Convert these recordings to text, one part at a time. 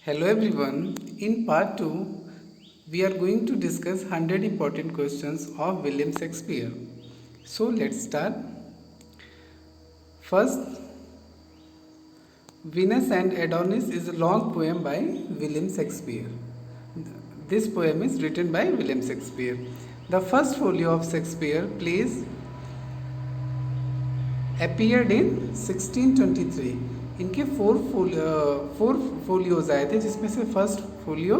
Hello everyone. In part 2, we are going to discuss 100 important questions of William Shakespeare. So let's start. First, Venus and Adonis is a long poem by William Shakespeare. This poem is written by William Shakespeare. The first folio of Shakespeare plays appeared in 1623. इनके four folios आए थे जिसमें से first folio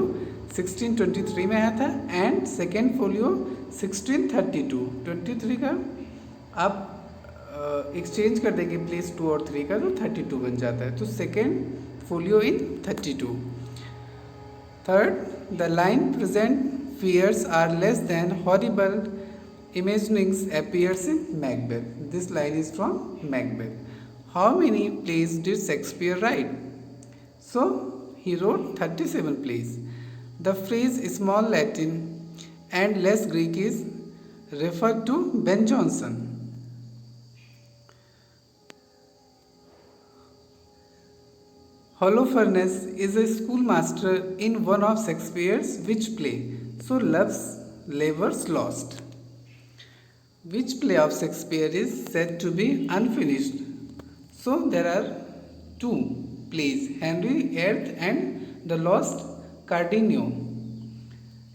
1623 में आया था and second folio 1632। 23 का आप एक्सचेंज कर देंगे प्लेस 2 और 3 का तो 32 बन जाता है, तो second folio in 32। Third, the line present fears are less than horrible imaginings appears in Macbeth. This line is from Macbeth. How many plays did Shakespeare write? So he wrote 37 plays. The phrase small Latin and less Greek is referred to Ben Jonson. Holofernes is a schoolmaster in one of Shakespeare's which play? So Love's Labour's Lost. Which play of Shakespeare is said to be unfinished? So there are two plays, Henry VIII and The Lost Cardenio.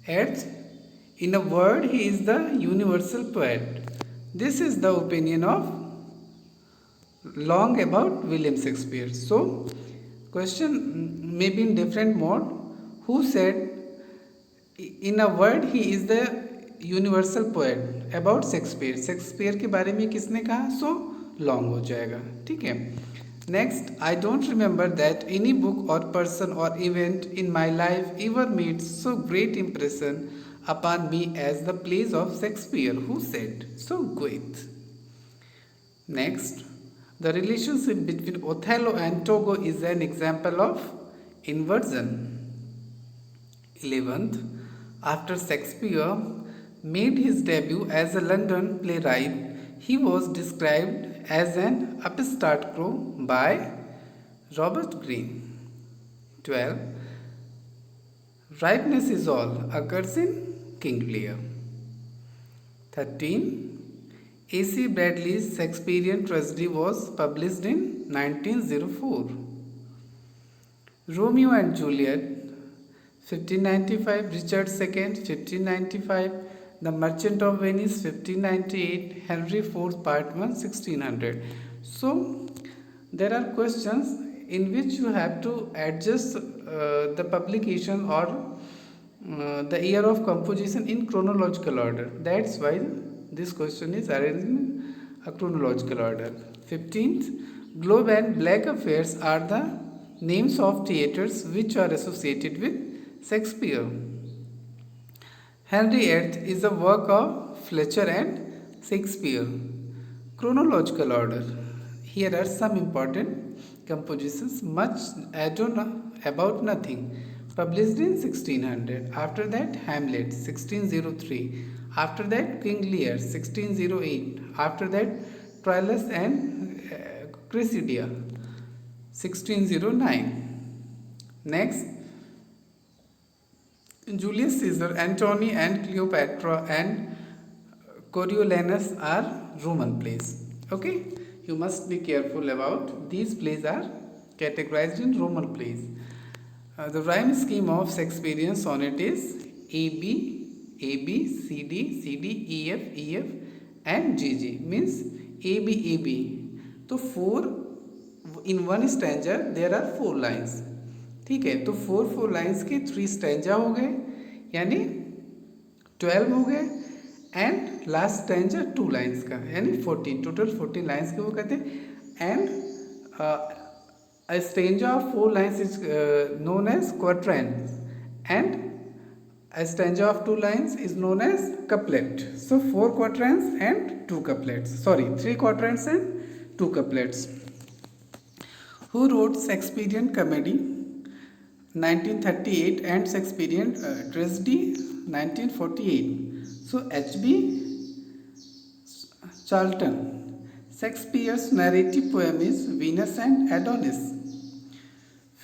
VIII, in a word, he is the universal poet. This is the opinion of Long about William Shakespeare. So question may be in different mode. Who said in a word he is the universal poet about Shakespeare? Shakespeare के बारे में किसने कहा? So long हो जाएगा, ठीक है। Next, I don't remember that any book or person or event in my life ever made so great impression upon me as the plays of Shakespeare. Who said? So Goethe. Next, the relationship between Othello and Togo is an example of inversion. 11th, after Shakespeare made his debut as a London playwright, he was described as an upstart crow by Robert Greene. 12. Ripeness is all occurs in King Lear. 13. A.C. Bradley's Shakespearean Tragedy was published in 1904. Romeo and Juliet, 1595. Richard II, 1595. The Merchant of Venice, 1598. Henry IV, Part 1, 1600. So, there are questions in which you have to adjust the publication or the year of composition in chronological order. That's why this question is arranged in a chronological order. 15th, Globe and Black Affairs are the names of theatres which are associated with Shakespeare. Henry VIII is a work of Fletcher and Shakespeare. Chronological order. Here are some important compositions. Much Ado About Nothing, published in 1600. After that, Hamlet, 1603. After that, King Lear, 1608. After that, Troilus and Cressida, 1609. Next, Julius Caesar, Antony and Cleopatra and Coriolanus are Roman plays. Okay, you must be careful about these plays are categorized in Roman plays. The rhyme scheme of Shakespearean sonnet is AB, AB, CD, CD, EF, EF and GG, means AB, AB. तो 4 in one stanza there are 4 lines, ठीक है। तो 4 lines के 3 stanza हो गए, यानी 12 हो गए एंड लास्ट स्टैंजा 2 लाइन्स का, यानी 14, टोटल 14 लाइन्स के वो कहते हैं। And a stanza of 4 lines is known as quatrain and a stanza of 2 lines is known as couplet. So 4 quatrains and 2 couplets. Sorry, 3 quatrains and 2 couplets. Who wrote Shakespearean Comedy 1938 and Shakespearean Tragedy 1948? So H.B. Charlton. Shakespeare's narrative poem is Venus and Adonis.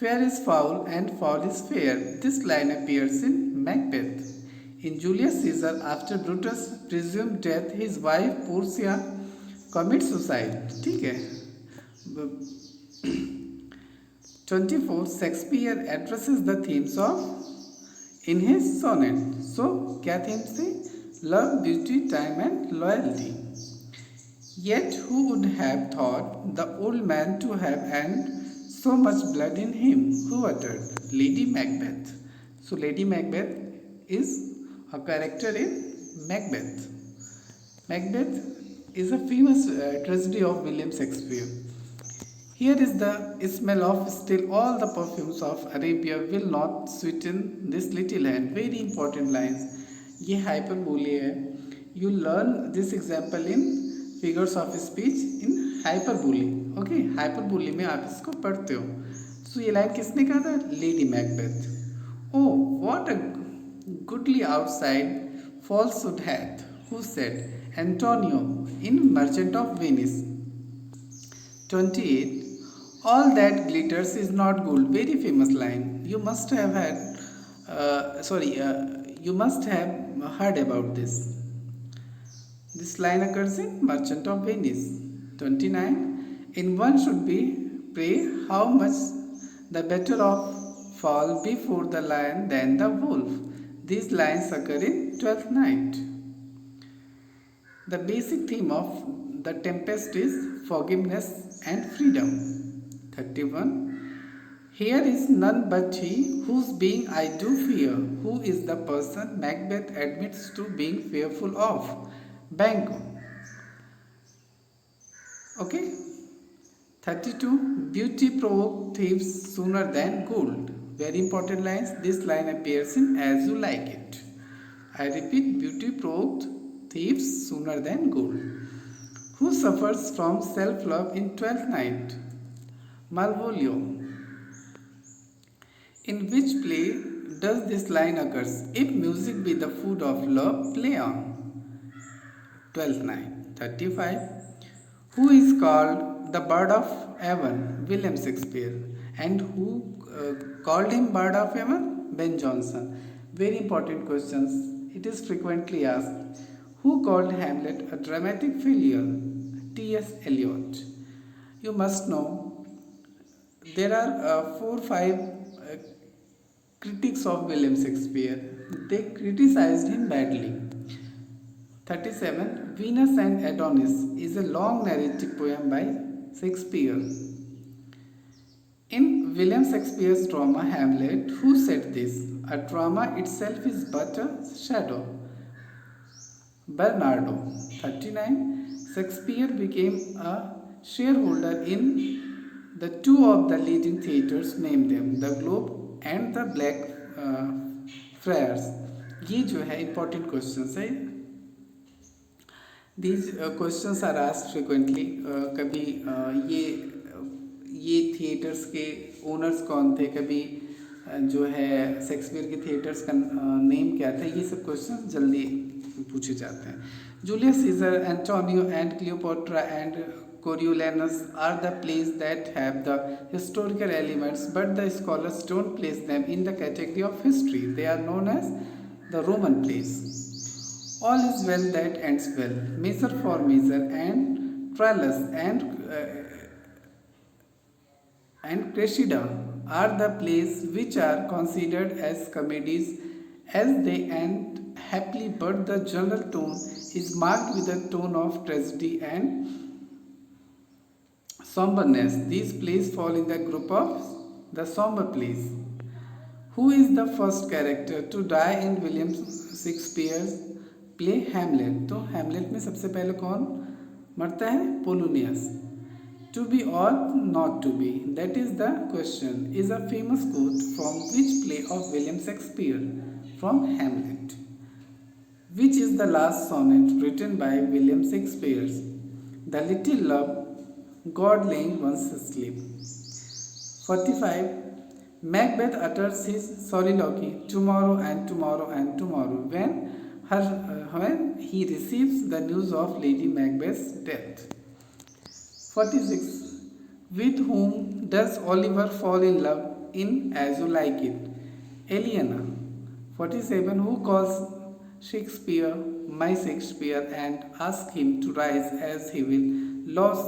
Fair is foul and foul is fair. This line appears in Macbeth. In Julius Caesar, after Brutus' presumed death, his wife Portia commits suicide. ठीक है. 24. Shakespeare addresses the themes of in his sonnet. So क्या themes थे? Love, beauty, time and loyalty. Yet who would have thought the old man to have and so much blood in him? Who uttered? Lady Macbeth. So Lady Macbeth is a character in Macbeth. Macbeth is a famous tragedy of William Shakespeare. Here is the smell of still all the perfumes of Arabia will not sweeten this little hand. Very important lines. ये hyperbole है. You learn this example in figures of speech in hyperbole. Okay, hyperbole में आप इसको पढ़ते हो. So ये line किसने कहा था? Lady Macbeth. Oh, what a goodly outside falsehood hath. Who said? Antonio in Merchant of Venice. 28. All that glitters is not gold. Very famous line. You must have you must have heard about this. This line occurs in Merchant of Venice. 29. In one should be pray how much the better of fall before the lion than the wolf. These lines occur in Twelfth Night. The basic theme of The Tempest is forgiveness and freedom. 31. Here is none but he whose being I do fear. Who is the person Macbeth admits to being fearful of? Banquo. Okay. 32. Beauty provoked thieves sooner than gold. Very important lines. This line appears in As You Like It. I repeat, beauty provoked thieves sooner than gold. Who suffers from self-love in Twelfth Night? Malvolio. In which play does this line occur? If music be the food of love, play on. Twelfth Night. 35. Who is called the Bird of Avon? William Shakespeare. And who called him Bird of Avon? Ben Jonson. Very important questions. It is frequently asked. Who called Hamlet a dramatic failure? T.S. Eliot. You must know there are 4-5 critics of William Shakespeare. They criticized him badly. 37. Venus and Adonis is a long narrative poem by Shakespeare. In William Shakespeare's drama Hamlet, who said this? A drama itself is but a shadow. Bernardo. 39. Shakespeare became a shareholder in the two of the leading theatres, name them, the Globe and the Black Friars. ये जो है important questions है. These questions are asked frequently. कभी ये theatres के owners कौन थे, कभी जो है शेक्सपियर के थिएटर्स का नेम क्या था, ये सब क्वेश्चन जल्दी पूछे जाते हैं. Julius Caesar, Antonio and Cleopatra and Coriolanus are the plays that have the historical elements, but the scholars don't place them in the category of history. They are known as the Roman plays. All is well that ends well. Measure for Measure and Troilus and Cressida are the plays which are considered as comedies as they end happily, but the general tone is marked with a tone of tragedy and somberness. These plays fall in the group of the somber plays. Who is the first character to die in William Shakespeare's play Hamlet? तो Hamlet में सबसे पहले कौन मरता है? Polonius. To be or not to be, that is the question, is a famous quote from which play of William Shakespeare? From Hamlet. Which is the last sonnet written by William Shakespeare? The Little Love, God laying one's asleep. 45. Macbeth utters his soliloquy tomorrow and tomorrow and tomorrow when he receives the news of Lady Macbeth's death. 46. With whom does Oliver fall in love? in As You Like It. Eliana, 47, who calls Shakespeare my Shakespeare and asks him to rise as he will lose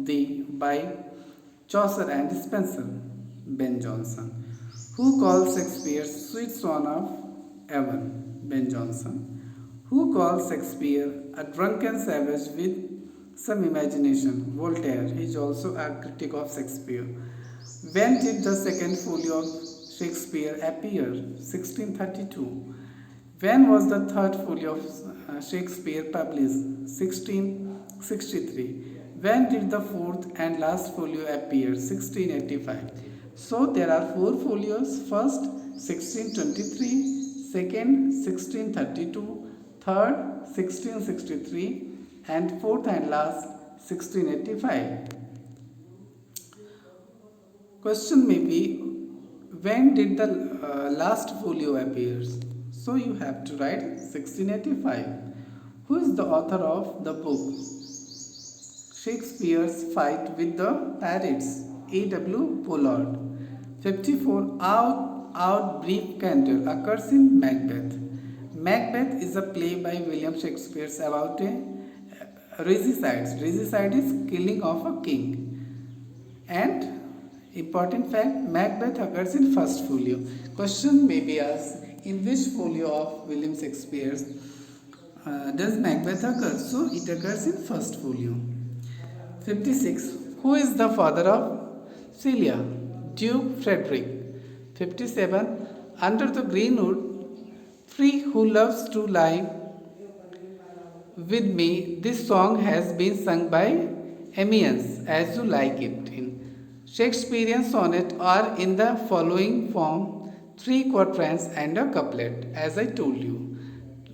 thee by Chaucer and Spenser. Ben Jonson, who calls Shakespeare sweet son of Avon. Ben Jonson, who calls Shakespeare a drunken savage with some imagination. Voltaire, he is also a critic of Shakespeare. When did the second folio of Shakespeare appear? 1632. When was the third folio of Shakespeare published? 1663. When did the fourth and last folio appear? 1685. So there are four folios. First 1623, second 1632, third 1663, and fourth and last 1685. Question may be, when did the last folio appear? So you have to write 1685. Who is the author of the book Shakespeare's Fight with the Pirates? A.W. Pollard. 54. Out brief candle occurs in Macbeth. Macbeth is a play by William Shakespeare about a regicide. Regicide is killing of a king. And important fact, Macbeth occurs in first folio. Question may be asked, in which folio of William Shakespeare does Macbeth occur? So it occurs in first folio. 56. Who is the father of Celia? Duke Frederick. 57. Under the greenwood tree who loves to lie with me, this song has been sung by Amiens, As You Like It. In Shakespearean sonnet are in the following form: 3 quatrains and a couplet, as I told you.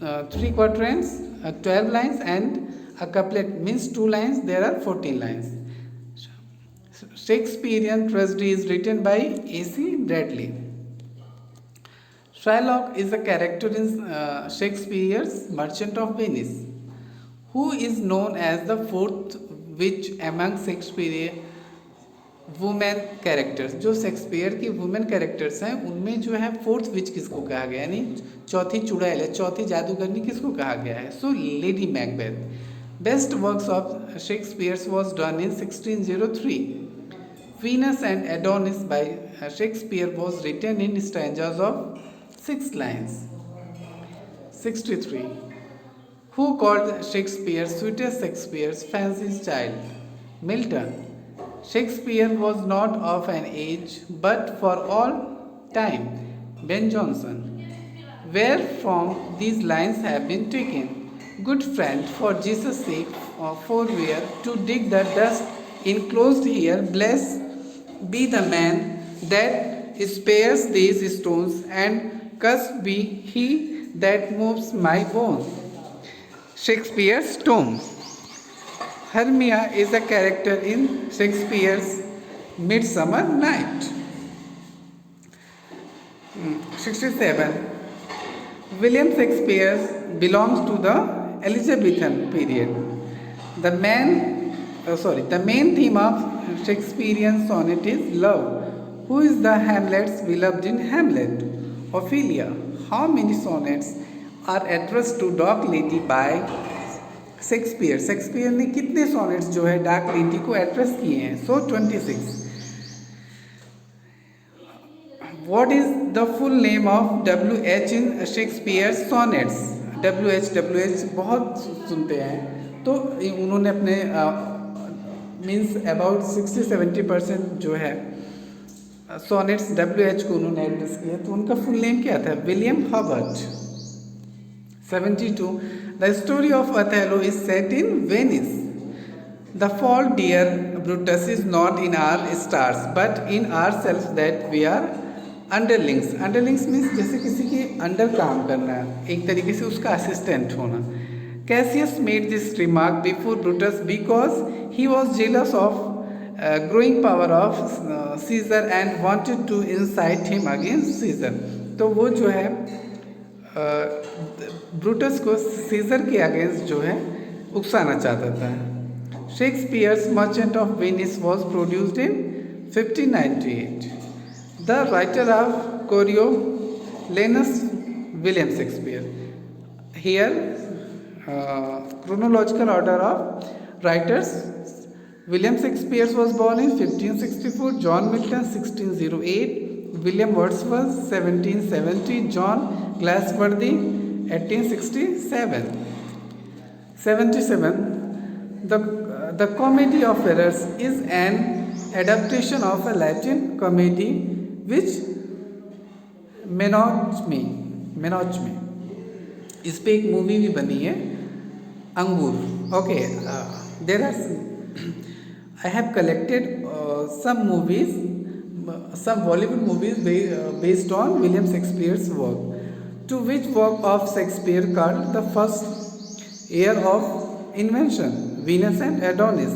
3 quatrains, 12 lines, and a couplet means 2 lines, there are 14 lines. Shakespearean tragedy is written by A.C. Bradley. Shylock is a character in Shakespeare's Merchant of Venice, who is known as the fourth witch among Shakespeare women characters. जो Shakespeare की women characters हैं उनमें जो है fourth विच किसको कहा गया, यानी चौथी चुड़ैल है, चौथी जादूगरनी किसको कहा गया है? So Lady Macbeth. Best works of Shakespeare's was done in 1603. Venus and Adonis by Shakespeare was written in stanzas of 6 lines. 63. Who called Shakespeare sweetest Shakespeare's fancy's child? Milton. Shakespeare was not of an age, but for all time. Ben Jonson. Where from these lines have been taken? Good friend, for Jesus' sake, forbear to dig the dust enclosed here. Blessed be the man that spares these stones, and cursed be he that moves my bones. Shakespeare's tomb. Hermia is a character in Shakespeare's Midsummer Night. 67. William Shakespeare belongs to the Elizabethan period. The main theme of Shakespearean sonnet is love. Who is the Hamlet's beloved in Hamlet? Ophelia. How many sonnets are addressed to Dark Lady by Shakespeare? Shakespeare ने कितने sonnets जो है dark lady को address किए हैं? सो 26. What is the full name of WH in Shakespeare sonnets? WH बहुत सुनते हैं, तो उन्होंने अपने मीन्स अबाउट 60-70% जो है सॉनेट्स WH को उन्होंने एड्रेस किया. तो उनका फुल नेम क्या था? William Herbert. 72. The story of Othello is set in Venice. The fault, dear Brutus, is not in our stars, but in ourselves that we are underlings. Underlings means जैसे किसी के under काम करना, एक तरीके से उसका असिस्टेंट होना. Cassius made this remark before Brutus because he was jealous of growing power of Caesar and wanted to incite him against Caesar. तो वो जो है ब्रूटस को सीजर के अगेंस्ट जो है उकसाना चाहता था. Shakespeare's merchant of Venice was produced in 1598. The writer of Coriolanus, William Shakespeare. Here, chronological order of writers. William Shakespeare was born in 1564, John Milton 1608, William Wordsworth 1770, John Galsworthy 1867. 77. The Comedy of Errors is an adaptation of a Latin comedy which मेनोचमी इस पे एक movie भी बनी है अंगूर. Okay, there are I have collected some movies, some Bollywood movies based on William Shakespeare's work. To which work of Shakespeare called the first year of invention, Venus and Adonis?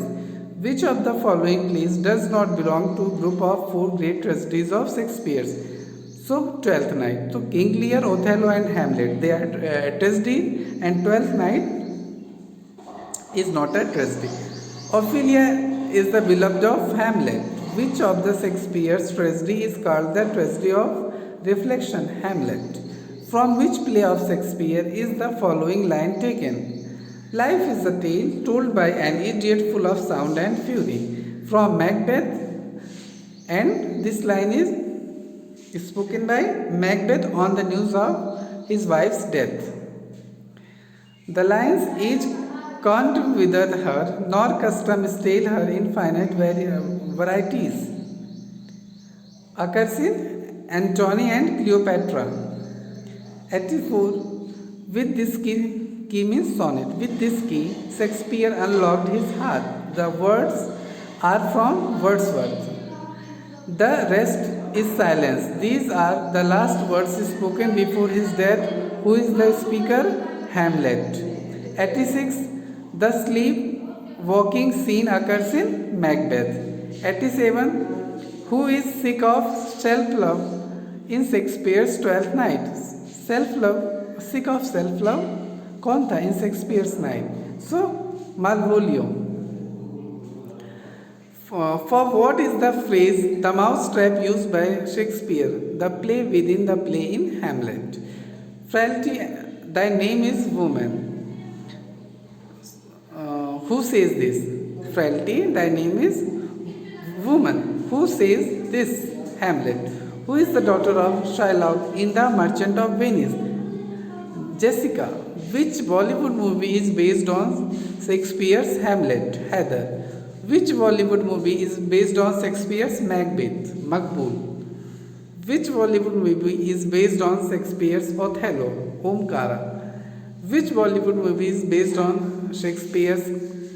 Which of the following plays does not belong to group of four great tragedies of Shakespeare's? So, Twelfth Night. So, King Lear, Othello and Hamlet, they are tragedy, and Twelfth Night is not a tragedy. Ophelia is the beloved of Hamlet. Which of the Shakespeare's tragedy is called the tragedy of reflection, Hamlet? From which play of Shakespeare is the following line taken? Life is a tale told by an idiot full of sound and fury. From Macbeth, and this line is spoken by Macbeth on the news of his wife's death. The lines each can't wither her, nor custom stale her in finite varieties. Occurs in Antony and Cleopatra. 84. With this key means sonnet. With this key, Shakespeare unlocked his heart. The words are from Wordsworth. The rest is silence. These are the last words spoken before his death. Who is the speaker? Hamlet. 86. The sleep-walking scene occurs in Macbeth. 87. Who is sick of self-love in Shakespeare's Twelfth Night? Self-love, sick of self-love, कौन था in Shakespeare's Night? So, Malvolio. For what is the phrase the mousetrap used by Shakespeare? The play within the play in Hamlet. Frailty, thy name is woman. Who says this? Frailty, thy name is woman. Who says this? Hamlet. Who is the daughter of Shylock in The Merchant of Venice? Jessica. Which Bollywood movie is based on Shakespeare's Hamlet? Heather. Which Bollywood movie is based on Shakespeare's Macbeth? Makbul. Which Bollywood movie is based on Shakespeare's Othello? Omkara. Which Bollywood movie is based on Shakespeare's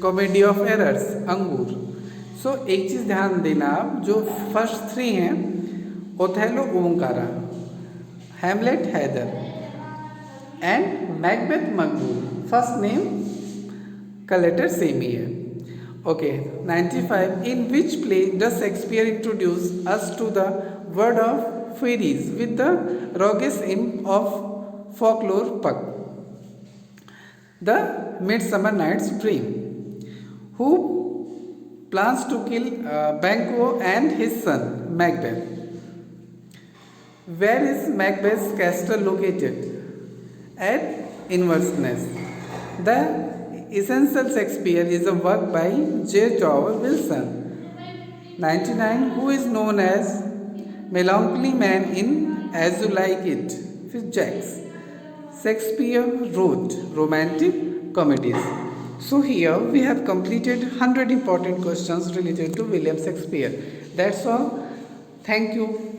Comedy of Errors? Angur. So एक चीज़ ध्यान देना आप, जो first three हैं Othello Omkara, Hamlet Haider and Macbeth Maqbool, first name का letter same ही है. Okay, 95. In which play does Shakespeare introduce us to the world of fairies with the roguish imp of folklore Puck? The Midsummer Night's Dream. Who plans to kill Banquo and his son Macbeth? Where is Macbeth's castle located? At Inverness. The Essential Shakespeare is a work by J. Jowell Wilson. 99. Who is known as Melancholy Man in As You Like It? Fitzjames. Shakespeare wrote romantic comedies. So here we have completed 100 important questions related to William Shakespeare. That's all. Thank you.